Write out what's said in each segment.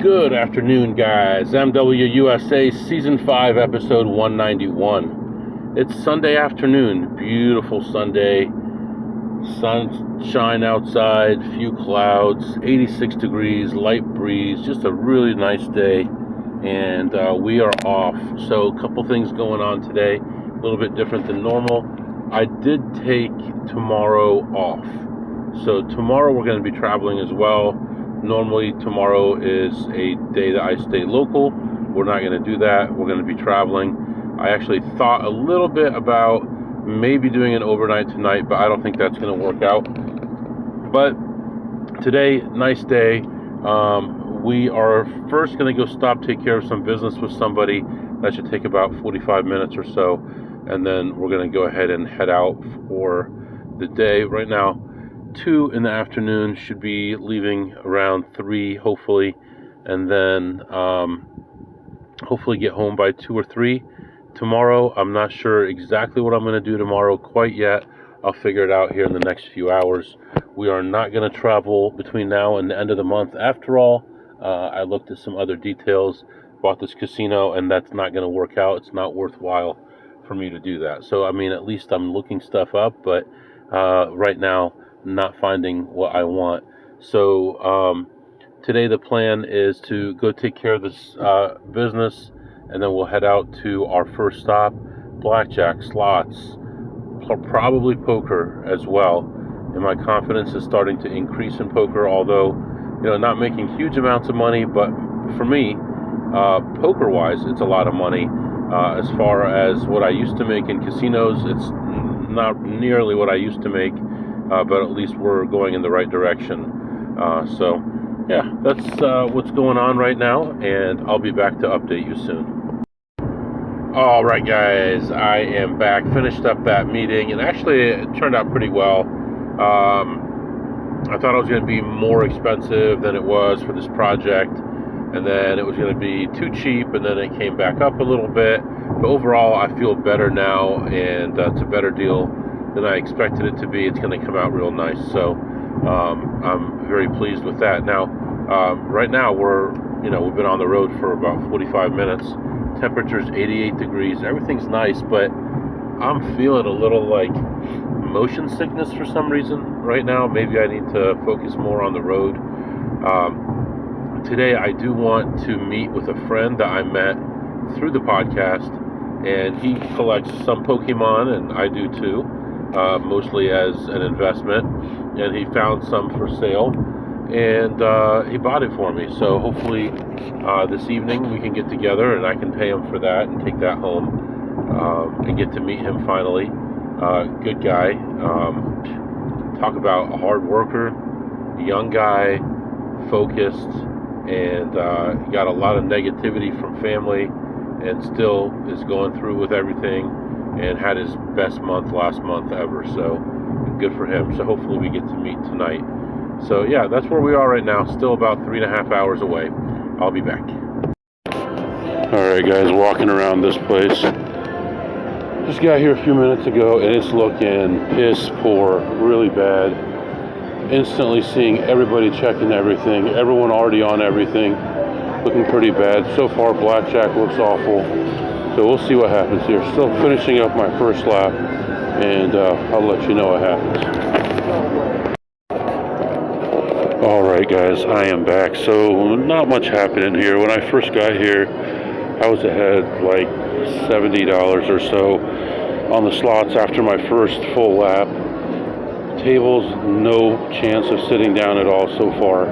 Good afternoon, guys. MWUSA Season 5, Episode 191. It's Sunday afternoon. Beautiful Sunday. Sunshine outside, few clouds, 86 degrees, light breeze. Just a really nice day. And we are off. So a couple things going on today. A little bit different than normal. I did take tomorrow off. So tomorrow we're going to be traveling as well. Normally tomorrow is a day that I stay local. We're not going to do that. We're going to be traveling. I actually thought a little bit about maybe doing an overnight tonight, but I don't think that's going to work out. But today, nice day. We are first going to go take care of some business with somebody. That should take about 45 minutes or so. And then we're going to go ahead and head out for the day. Right now, 2 in the afternoon, should be leaving around 3 hopefully, and then hopefully get home by 2 or 3 tomorrow. I'm not sure exactly what I'm going to do tomorrow quite yet. I'll figure it out here in the next few hours. We are not going to travel between now and the end of the month after all. I looked at some other details about this casino, and that's not going to work out. It's not worthwhile for me to do that. So I mean, at least I'm looking stuff up, but right now not finding what I want. So today the plan is to go take care of this business, and then we'll head out to our first stop, blackjack, slots, probably poker as well. And my confidence is starting to increase in poker, although not making huge amounts of money, but for me, poker wise, it's a lot of money. As far as what I used to make in casinos, it's not nearly what I used to make. But at least we're going in the right direction. So, yeah, that's what's going on right now, and I'll be back to update you soon. All right, guys, I am back. Finished up that meeting, and actually it turned out pretty well. I thought it was going to be more expensive than it was for this project, and then it was going to be too cheap, and then it came back up a little bit. But overall, I feel better now, and it's a better deal than I expected it to be. It's going to come out real nice, so I'm very pleased with that. Now, right now we've been on the road for about 45 minutes. Temperature's 88 degrees. Everything's nice, but I'm feeling a little like motion sickness for some reason right now. Maybe I need to focus more on the road. Today I do want to meet with a friend that I met through the podcast, and he collects some Pokemon, and I do too. Mostly as an investment, and he found some for sale, and he bought it for me. So hopefully this evening we can get together and I can pay him for that and take that home and get to meet him finally. Good guy. Talk about a hard worker, young guy, focused, and got a lot of negativity from family, and still is going through with everything, and had his best month last month ever, so good for him. So hopefully we get to meet tonight. So yeah, that's where we are right now, still about 3.5 hours away. I'll be back. Alright guys, walking around this place. Just got here a few minutes ago, and it's looking piss poor, really bad. Instantly seeing everybody checking everything, everyone already on everything, looking pretty bad. So far blackjack looks awful. So we'll see what happens here. Still finishing up my first lap, and I'll let you know what happens. Alright guys, I am back. So not much happening here. When I first got here, I was ahead like $70 or so on the slots after my first full lap. Tables, no chance of sitting down at all so far.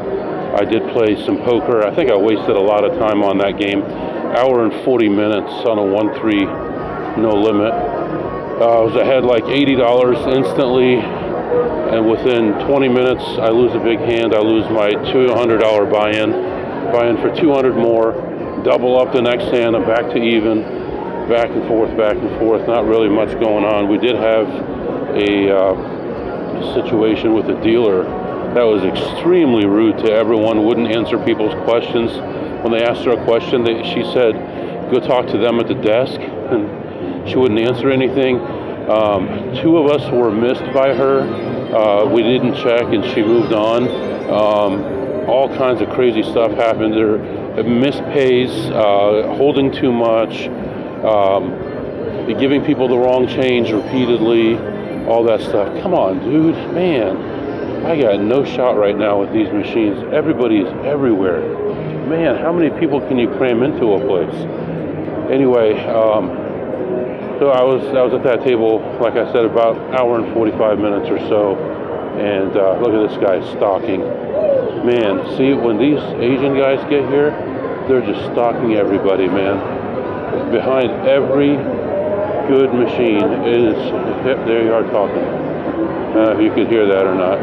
I did play some poker. I think I wasted a lot of time on that game. Hour and 40 minutes on a 1-3 no limit. I was ahead like $80 instantly, and within 20 minutes I lose a big hand. I lose my $200 buy-in for 200 more, double up the next hand. I'm back to even, back and forth, not really much going on. We did have a situation with a dealer that was extremely rude to everyone, wouldn't answer people's questions. When they asked her a question, she said, go talk to them at the desk, and she wouldn't answer anything. 2 of us were missed by her. We didn't check, and she moved on. all kinds of crazy stuff happened. There missed pays, holding too much, giving people the wrong change repeatedly, all that stuff. Come on, dude, man. I got no shot right now with these machines. Everybody is everywhere. Man, how many people can you cram into a place? Anyway, so I was at that table, like I said, about an hour and 45 minutes or so. And look at this guy stalking. Man, see, when these Asian guys get here, they're just stalking everybody, man. Behind every good machine is, there you are talking. If you could hear that or not.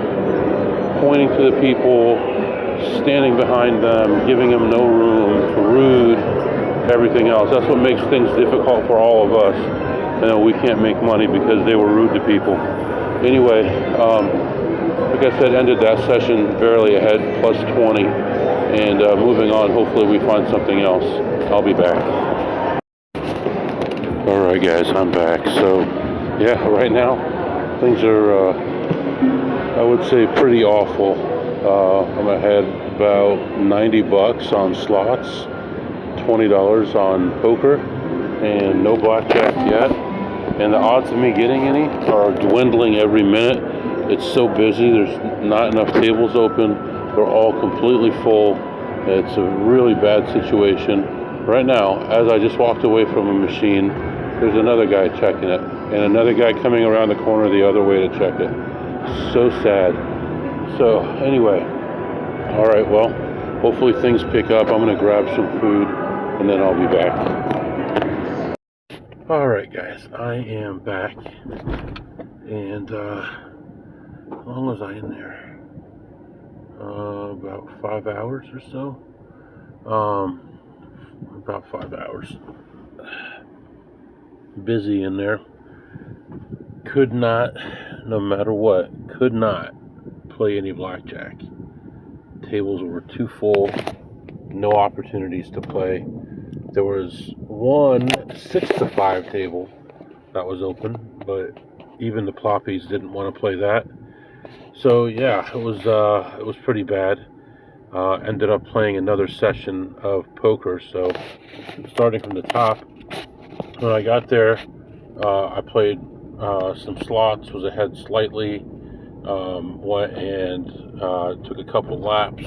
Pointing to the people, standing behind them, giving them no room, rude, everything else. That's what makes things difficult for all of us. We can't make money because they were rude to people. Anyway, like I said, ended that session barely ahead, plus 20, and moving on. Hopefully we find something else. I'll be back. All right, guys, I'm back. So, yeah, right now things are, I would say, pretty awful. I'm ahead about 90 bucks on slots, $20 on poker, and no blackjack yet. And the odds of me getting any are dwindling every minute. It's so busy. There's not enough tables open. They're all completely full. It's a really bad situation. Right now, as I just walked away from a machine, there's another guy checking it, and another guy coming around the corner the other way to check it. So sad. So anyway, all right, well, hopefully things pick up. I'm going to grab some food, and then I'll be back. All right, guys, I am back, and how long was I in there? About 5 hours or so. About 5 hours. Busy in there. Could not, no matter what, could not play any blackjack. Tables were too full. No opportunities to play. There was one 6 to 5 table that was open, but even the ploppies didn't want to play that. So yeah, it was pretty bad. Ended up playing another session of poker. So starting from the top, when I got there, I played some slots, was ahead slightly, went and took a couple laps,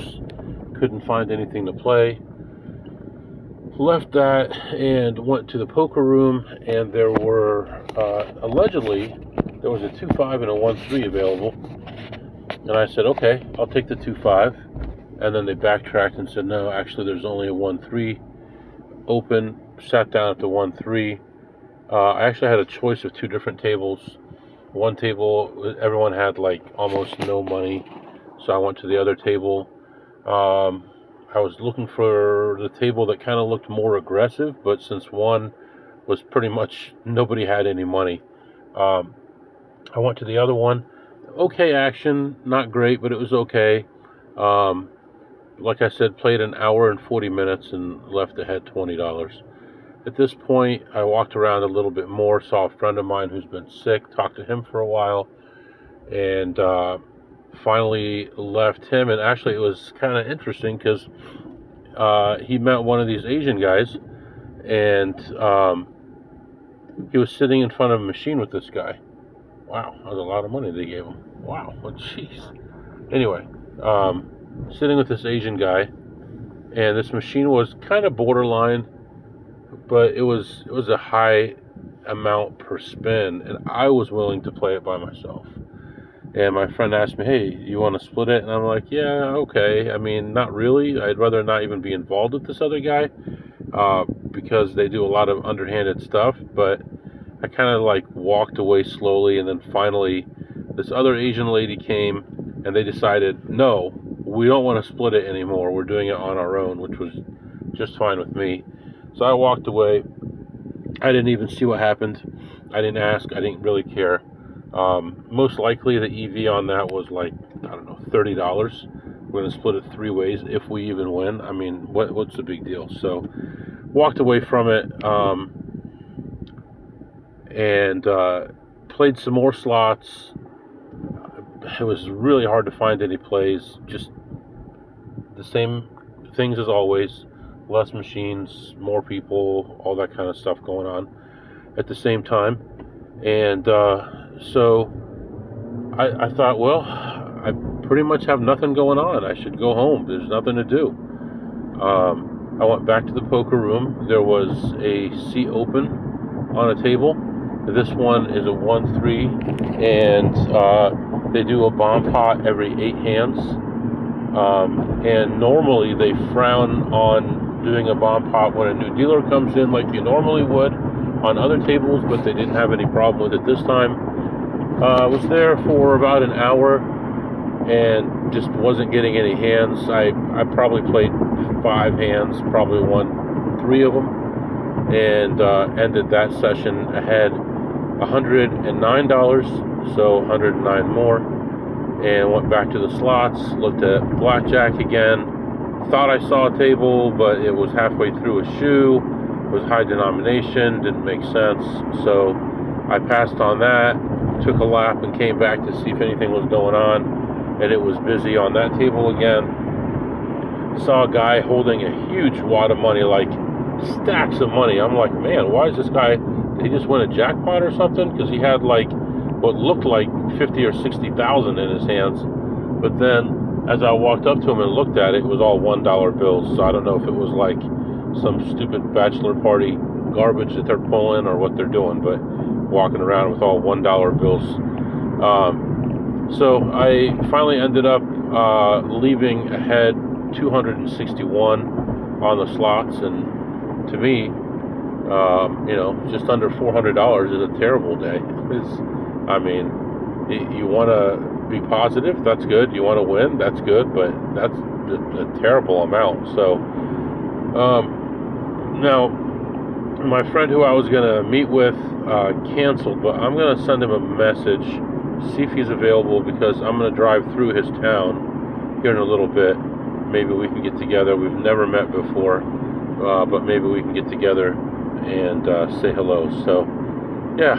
couldn't find anything to play. Left that and went to the poker room, and there were allegedly there was a 2-5 and a 1-3 available, and I said, okay, I'll take the 2-5, and then they backtracked and said, no, actually there's only a 1-3 open. Sat down at the 1-3. I actually had a choice of two different tables. One table, everyone had like almost no money, so I went to the other table. I was looking for the table that kind of looked more aggressive, but since one was pretty much nobody had any money, I went to the other one. Okay action, not great, but it was okay. Like I said, played an hour and 40 minutes and left ahead $20. At this point, I walked around a little bit more, saw a friend of mine who's been sick, talked to him for a while, and finally left him. And actually it was kind of interesting because he met one of these Asian guys, and he was sitting in front of a machine with this guy. Wow, that was a lot of money they gave him. Wow, well, jeez. Anyway, sitting with this Asian guy, and this machine was kind of borderline, but it was a high amount per spin, and I was willing to play it by myself. And my friend asked me, hey, you want to split it? And I'm like, yeah, okay. I mean, not really. I'd rather not even be involved with this other guy because they do a lot of underhanded stuff. But I kind of like walked away slowly, and then finally this other Asian lady came, and they decided, no, we don't want to split it anymore. We're doing it on our own, which was just fine with me. So I walked away. I didn't even see what happened. I didn't ask. I didn't really care. Most likely the EV on that was like, I don't know, $30. We're going to split it 3 ways if we even win. I mean, what's the big deal? So walked away from it and played some more slots. It was really hard to find any plays. Just the same things as always, less machines, more people, all that kind of stuff going on at the same time. And so I thought, well, I pretty much have nothing going on. I should go home. There's nothing to do. I went back to the poker room. There was a seat open on a table. This one is a 1-3, and they do a bomb pot every 8 hands. And normally they frown on doing a bomb pot when a new dealer comes in like you normally would on other tables, but they didn't have any problem with it this time. I was there for about an hour and just wasn't getting any hands. I probably played 5 hands, probably won 3 of them, and ended that session ahead $109, so 109 more, and went back to the slots, looked at blackjack again, thought I saw a table, but it was halfway through a shoe, it was high denomination, didn't make sense, so I passed on that, took a lap and came back to see if anything was going on, and it was busy on that table again. Saw a guy holding a huge wad of money, like stacks of money. I'm like, man, why is this guy, did he just win a jackpot or something? Because he had like what looked like 50 or 60,000 in his hands. But then as I walked up to him and looked at it, it was all $1 bills. So I don't know if it was like some stupid bachelor party garbage that they're pulling or what they're doing, but walking around with all $1 bills. So I finally ended up leaving ahead 261 on the slots, and to me, just under $400 is a terrible day. You want to be positive, that's good. You want to win, that's good, but that's a terrible amount. So now, my friend who I was going to meet with canceled, but I'm going to send him a message, see if he's available, because I'm going to drive through his town here in a little bit. Maybe we can get together. We've never met before, but maybe we can get together and say hello. So, yeah,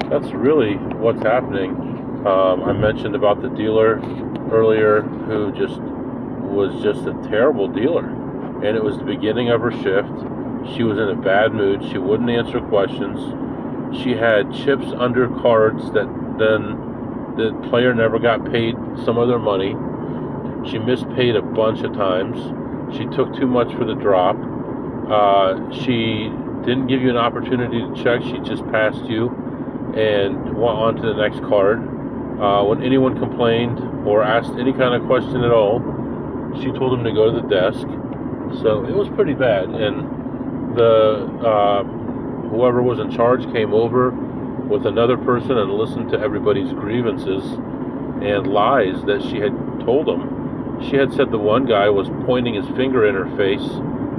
that's really what's happening. I mentioned about the dealer earlier who was just a terrible dealer. And it was the beginning of her shift. She was in a bad mood. She wouldn't answer questions. She had chips under cards that then the player never got paid some of their money. She mispaid a bunch of times. She took too much for the drop. She didn't give you an opportunity to check. She just passed you and went on to the next card. When anyone complained or asked any kind of question at all, she told them to go to the desk. So it was pretty bad. And the whoever was in charge came over with another person and listened to everybody's grievances and lies that she had told them. She had said the one guy was pointing his finger in her face,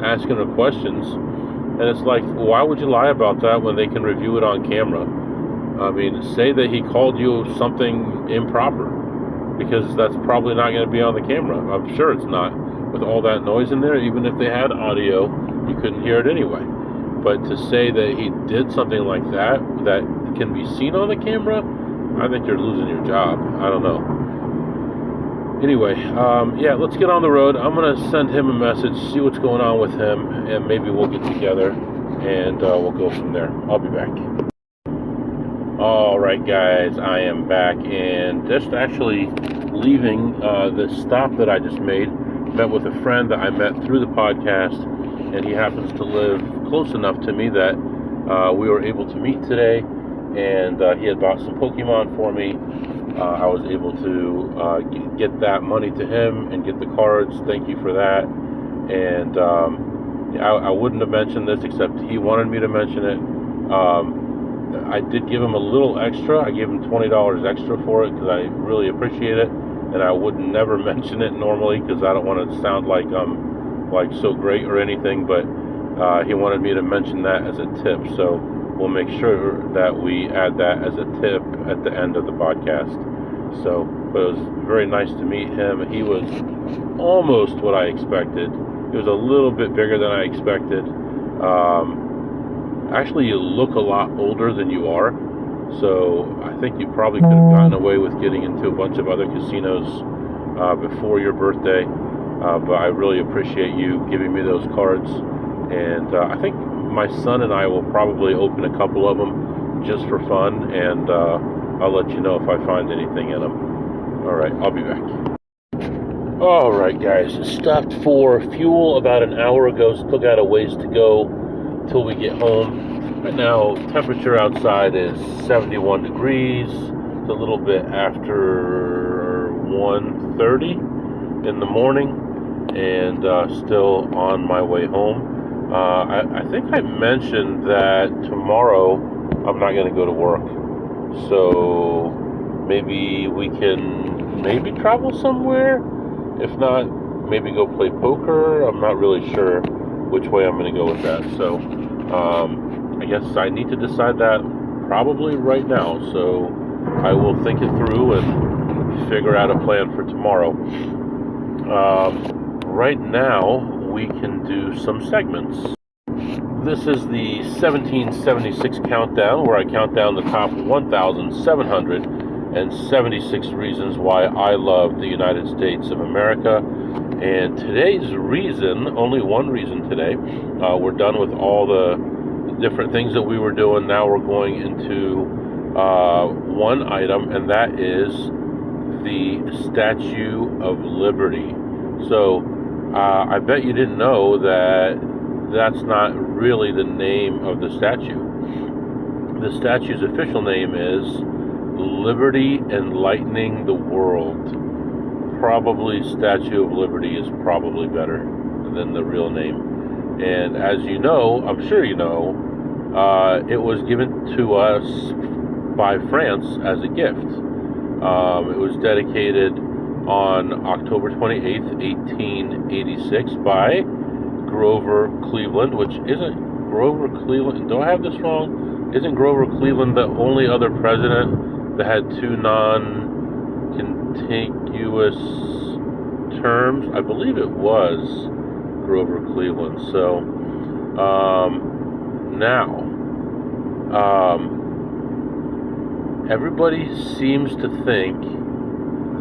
asking her questions, and it's like, why would you lie about that when they can review it on camera? Say that he called you something improper, because that's probably not going to be on the camera. I'm sure it's not. With all that noise in there, even if they had audio, you couldn't hear it anyway. But to say that he did something like that can be seen on the camera, I think you're losing your job. I don't know. Anyway, let's get on the road. I'm going to send him a message, see what's going on with him, and maybe we'll get together, and we'll go from there. I'll be back. All right, guys, I am back, and just actually leaving the stop that I just made. Met with a friend that I met through the podcast, and he happens to live close enough to me that we were able to meet today, and he had bought some Pokemon for me. I was able to get that money to him and get the cards. Thank you for that. And I wouldn't have mentioned this except he wanted me to mention it. I did give him a little extra. I gave him $20 extra for it because I really appreciate it. And I would never mention it normally because I don't want to sound like I'm like so great or anything. But he wanted me to mention that as a tip. So we'll make sure that we add that as a tip at the end of the podcast. So, but it was very nice to meet him. He was almost what I expected. He was a little bit bigger than I expected. Actually, you look a lot older than you are. So I think you probably could have gotten away with getting into a bunch of other casinos before your birthday. But I really appreciate you giving me those cards. And I think my son and I will probably open a couple of them just for fun. And I'll let you know if I find anything in them. All right, I'll be back. All right, guys. Stopped for fuel about an hour ago. Still got a ways to go till we get home. Right now, temperature outside is 71 degrees. It's a little bit after 1:30 in the morning, and still on my way home. I think I mentioned that tomorrow I'm not going to go to work, so maybe we can travel somewhere. If not, maybe go play poker. I'm not really sure which way I'm going to go with that. So I guess I need to decide that probably right now. So I will think it through and figure out a plan for tomorrow. Right now, we can do some segments. This is the 1776 countdown, where I count down the top 1,776 reasons why I love the United States of America. And today's reason, only one reason today, we're done with all the different things that we were doing. Now we're going into one item, and that is the Statue of Liberty. So I bet you didn't know that that's not really the name of the statue. The statue's official name is Liberty Enlightening the World. Probably Statue of Liberty is probably better than the real name. And as you know, I'm sure you know, it was given to us by France as a gift. It was dedicated on October 28th, 1886 by Grover Cleveland, which isn't Grover Cleveland, do I have this wrong? Isn't Grover Cleveland the only other president that had two non-contiguous terms? I believe it was Grover Cleveland. So now everybody seems to think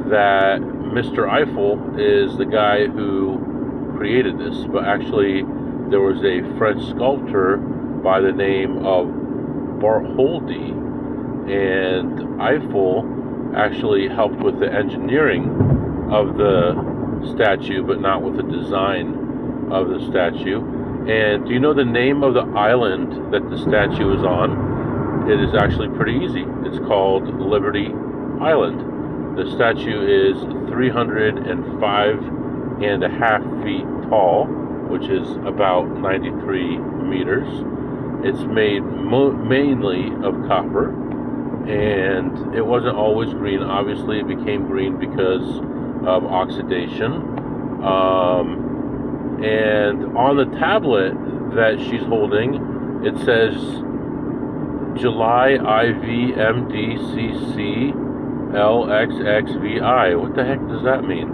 that Mr. Eiffel is the guy who created this, but actually there was a French sculptor by the name of Bartholdi, and Eiffel actually helped with the engineering of the statue, but not with the design of the statue. And do you know the name of the island that the statue is on? It is actually pretty easy. It's called Liberty Island. The statue is 305.5 feet tall, which is about 93 meters. It's made mainly of copper, and it wasn't always green. Obviously, it became green because of oxidation. And on the tablet that she's holding, it says July IVMDCC LXXVI. What the heck does that mean?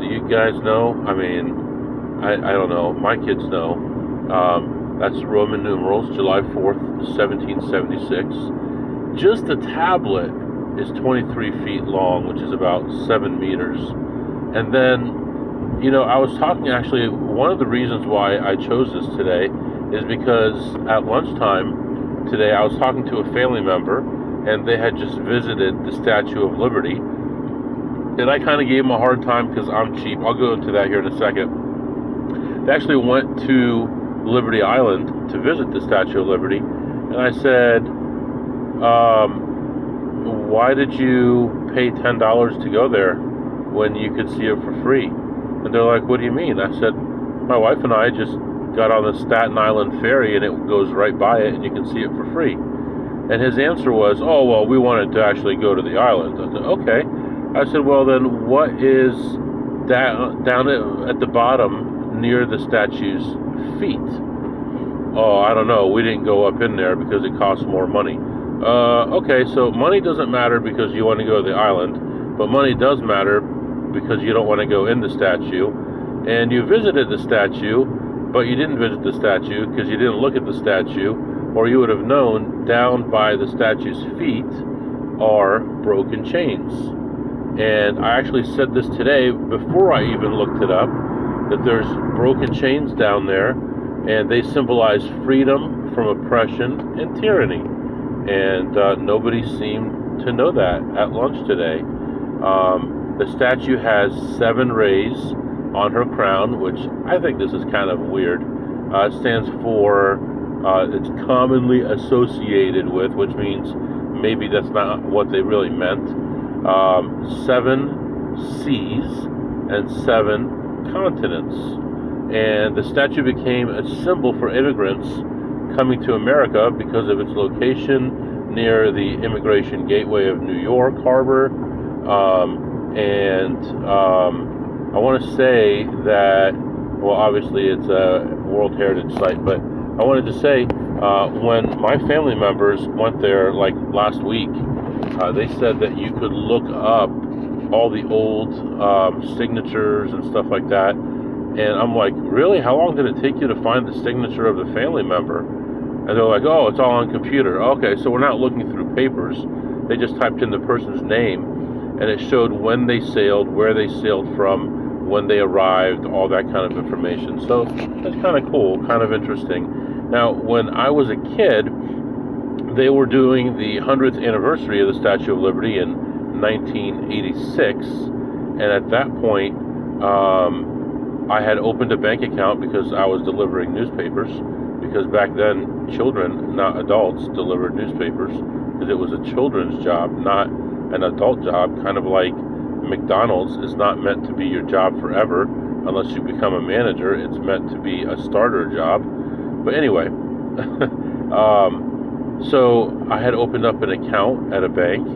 Do you guys know? I mean, I don't know. My kids know. That's Roman numerals, July 4th, 1776. Just the tablet is 23 feet long, which is about 7 meters. And then, you know, I was talking, actually, one of the reasons why I chose this today is because at lunchtime today I was talking to a family member, and they had just visited the Statue of Liberty. And I kind of gave them a hard time because I'm cheap. I'll go into that here in a second. They actually went to Liberty Island to visit the Statue of Liberty. And I said, why did you pay $10 to go there when you could see it for free? And they're like, what do you mean? I said, my wife and I just got on the Staten Island ferry, and it goes right by it, and you can see it for free. And his answer was, oh, well, we wanted to actually go to the island. I said, okay. I said, well, then what is down at the bottom near the statue's feet? Oh, I don't know. We didn't go up in there because it costs more money. Okay, so money doesn't matter because you want to go to the island, but money does matter because you don't want to go in the statue. And you visited the statue, but you didn't visit the statue because you didn't look at the statue, or you would have known down by the statue's feet are broken chains. And I actually said this today before I even looked it up, that there's broken chains down there, and they symbolize freedom from oppression and tyranny. And nobody seemed to know that at lunch today. The statue has 7 rays on her crown, which I think this is kind of weird. It stands for, it's commonly associated with, which means maybe that's not what they really meant. 7 seas and 7 continents. And the statue became a symbol for immigrants coming to America because of its location near the immigration gateway of New York Harbor. I want to say that, well, obviously it's a World Heritage Site, but I wanted to say when my family members went there like last week, they said that you could look up all the old signatures and stuff like that. And I'm like, really? How long did it take you to find the signature of the family member? And they're like, oh, it's all on computer. Okay, so we're not looking through papers. They just typed in the person's name, and it showed when they sailed, where they sailed from, when they arrived, all that kind of information. So that's kind of cool, kind of interesting. Now, when I was a kid, they were doing the 100th anniversary of the Statue of Liberty in 1986, and at that point, I had opened a bank account because I was delivering newspapers, because back then, children, not adults, delivered newspapers, because it was a children's job, not an adult job, kind of like McDonald's is not meant to be your job forever unless you become a manager. It's meant to be a starter job. But anyway, so I had opened up an account at a bank,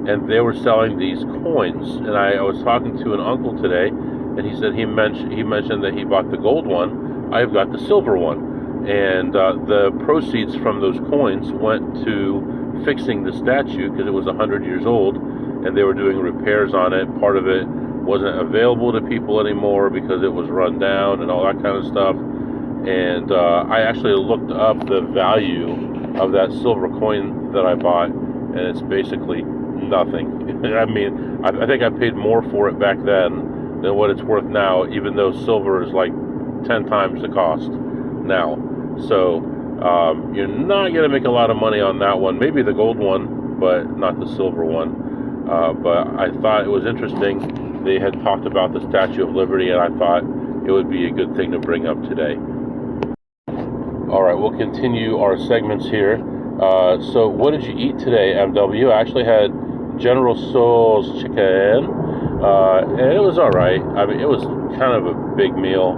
and they were selling these coins. And I was talking to an uncle today, and he said he mentioned that he bought the gold one. I've got the silver one. And the proceeds from those coins went to fixing the statue because it was 100 years old, and they were doing repairs on it. Part of it wasn't available to people anymore because it was run down and all that kind of stuff. And I actually looked up the value of that silver coin that I bought, and it's basically nothing. I mean, I think I paid more for it back then than what it's worth now, even though silver is like 10 times the cost now. So you're not going to make a lot of money on that one. Maybe the gold one, but not the silver one. But I thought it was interesting. They had talked about the Statue of Liberty, and I thought it would be a good thing to bring up today. All right, we'll continue our segments here. So what did you eat today, MW? I actually had General Tso's chicken, and it was all right. I mean, it was kind of a big meal.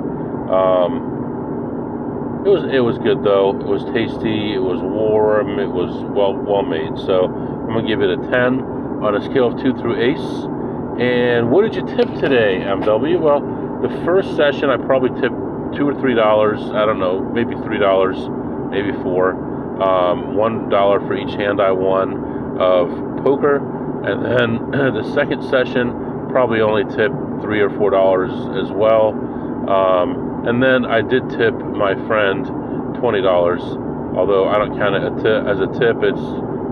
It was good though. It was tasty. It was warm. It was well made. So I'm gonna give it a 10 on a scale of 2 through ace. And what did you tip today, MW? Well, the first session I probably tipped $2 or $3. I don't know, maybe $3, maybe $4. $1 for each hand I won of poker, and then the second session probably only tipped $3 or $4 as well. And then I did tip my friend $20, although I don't count it as a tip. It's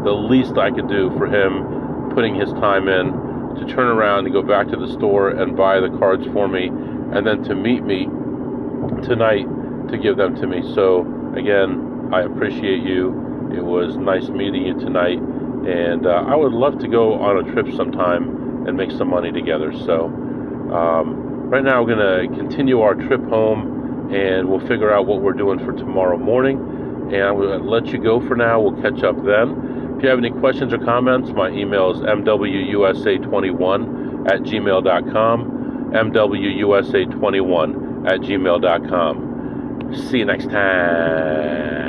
the least I could do for him, putting his time in to turn around and go back to the store and buy the cards for me, and then to meet me tonight to give them to me. So again, I appreciate you. It was nice meeting you tonight, and I would love to go on a trip sometime and make some money together. So right now we're going to continue our trip home, and we'll figure out what we're doing for tomorrow morning, and I'm going to let you go for now. We'll catch up then. If you have any questions or comments, my email is mwusa21@gmail.com, mwusa21@gmail.com. See you next time.